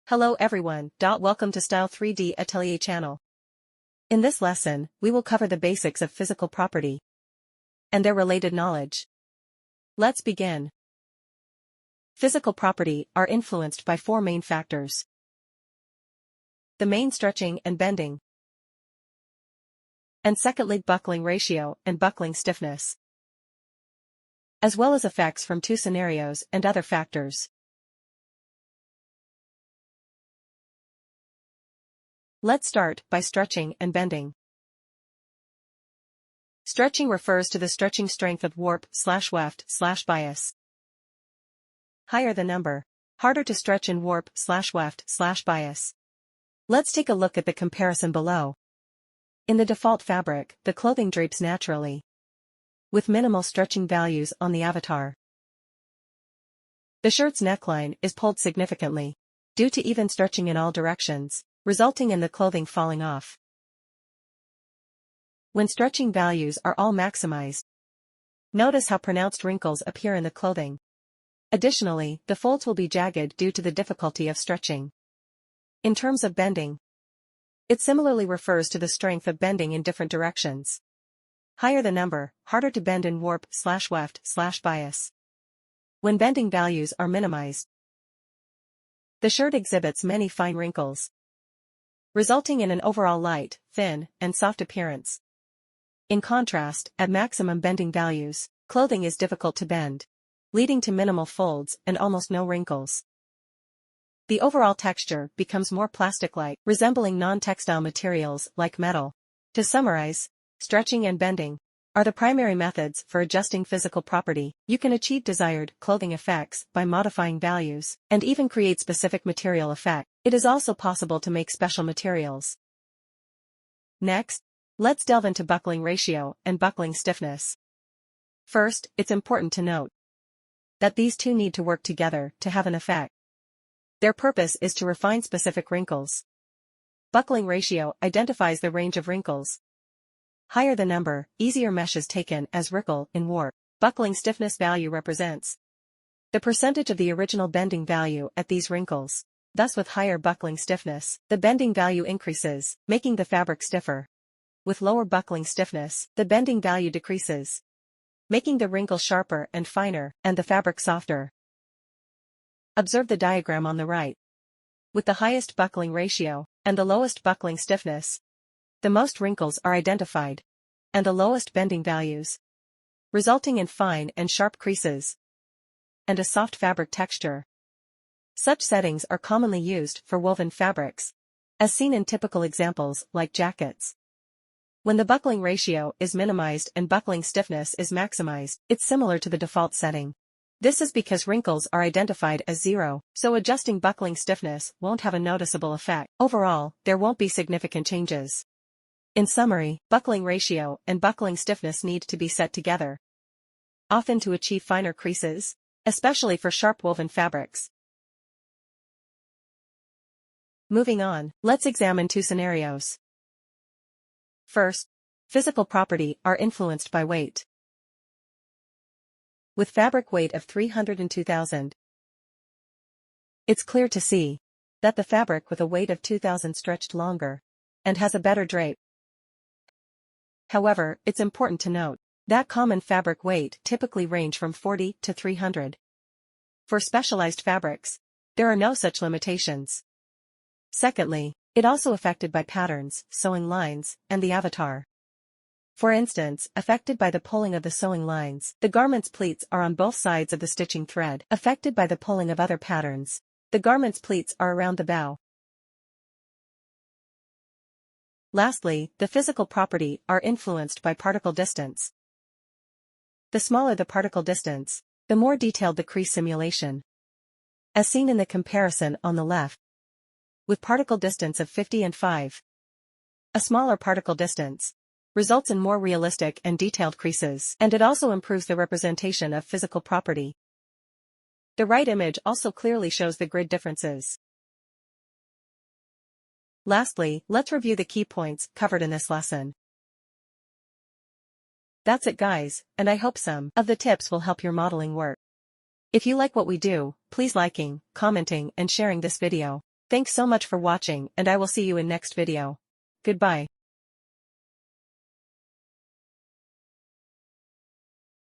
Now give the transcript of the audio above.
Hello everyone. Welcome to Style 3D Atelier channel. In this lesson, we will cover the basics of physical property and their related knowledge. Let's begin. Physical property are influenced by four main factors. The main stretching and bending, and secondly buckling ratio and buckling stiffness, as well as effects from two scenarios and other factors. Let's start by stretching and bending. Stretching refers to the stretching strength of warp/weft/bias. Higher the number, harder to stretch in warp/weft/bias. Let's take a look at the comparison below. In the default fabric, the clothing drapes naturally, with minimal stretching values on the avatar. The shirt's neckline is pulled significantly, due to even stretching in all directions, resulting in the clothing falling off. When stretching values are all maximized, notice how pronounced wrinkles appear in the clothing. Additionally, the folds will be jagged due to the difficulty of stretching. In terms of bending, it similarly refers to the strength of bending in different directions. Higher the number, harder to bend in warp/weft/bias. When bending values are minimized, the shirt exhibits many fine wrinkles, resulting in an overall light, thin, and soft appearance. In contrast, at maximum bending values, clothing is difficult to bend, leading to minimal folds and almost no wrinkles. The overall texture becomes more plastic-like, resembling non-textile materials like metal. To summarize, stretching and bending are the primary methods for adjusting physical property. You can achieve desired clothing effects by modifying values, and even create specific material effect. It is also possible to make special materials. Next, let's delve into buckling ratio and buckling stiffness. First, it's important to note that these two need to work together to have an effect. Their purpose is to refine specific wrinkles. Buckling ratio identifies the range of wrinkles. Higher the number, easier mesh is taken as wrinkle in warp. Buckling stiffness value represents the percentage of the original bending value at these wrinkles. Thus with higher buckling stiffness, the bending value increases, making the fabric stiffer. With lower buckling stiffness, the bending value decreases, making the wrinkle sharper and finer, and the fabric softer. Observe the diagram on the right. With the highest buckling ratio, and the lowest buckling stiffness, the most wrinkles are identified, and the lowest bending values, resulting in fine and sharp creases, and a soft fabric texture. Such settings are commonly used for woven fabrics, as seen in typical examples like jackets. When the buckling ratio is minimized and buckling stiffness is maximized, it's similar to the default setting. This is because wrinkles are identified as 0, so adjusting buckling stiffness won't have a noticeable effect. Overall, there won't be significant changes. In summary, buckling ratio and buckling stiffness need to be set together, often to achieve finer creases, especially for sharp woven fabrics. Moving on, let's examine two scenarios. First, physical property are influenced by weight. With fabric weight of 302,000, it's clear to see that the fabric with a weight of 2,000 stretched longer and has a better drape. However, it's important to note that common fabric weight typically range from 40 to 300. For specialized fabrics, there are no such limitations. Secondly, it also affected by patterns, sewing lines, and the avatar. For instance, affected by the pulling of the sewing lines, the garment's pleats are on both sides of the stitching thread. Affected by the pulling of other patterns, the garment's pleats are around the bow. Lastly, the physical property are influenced by particle distance. The smaller the particle distance, the more detailed the crease simulation. As seen in the comparison on the left, with particle distance of 50 and 5. A smaller particle distance results in more realistic and detailed creases, and it also improves the representation of physical property. The right image also clearly shows the grid differences. Lastly, let's review the key points covered in this lesson. That's it guys, and I hope some of the tips will help your modeling work. If you like what we do, please liking, commenting, and sharing this video. Thanks so much for watching and I will see you in next video. Goodbye.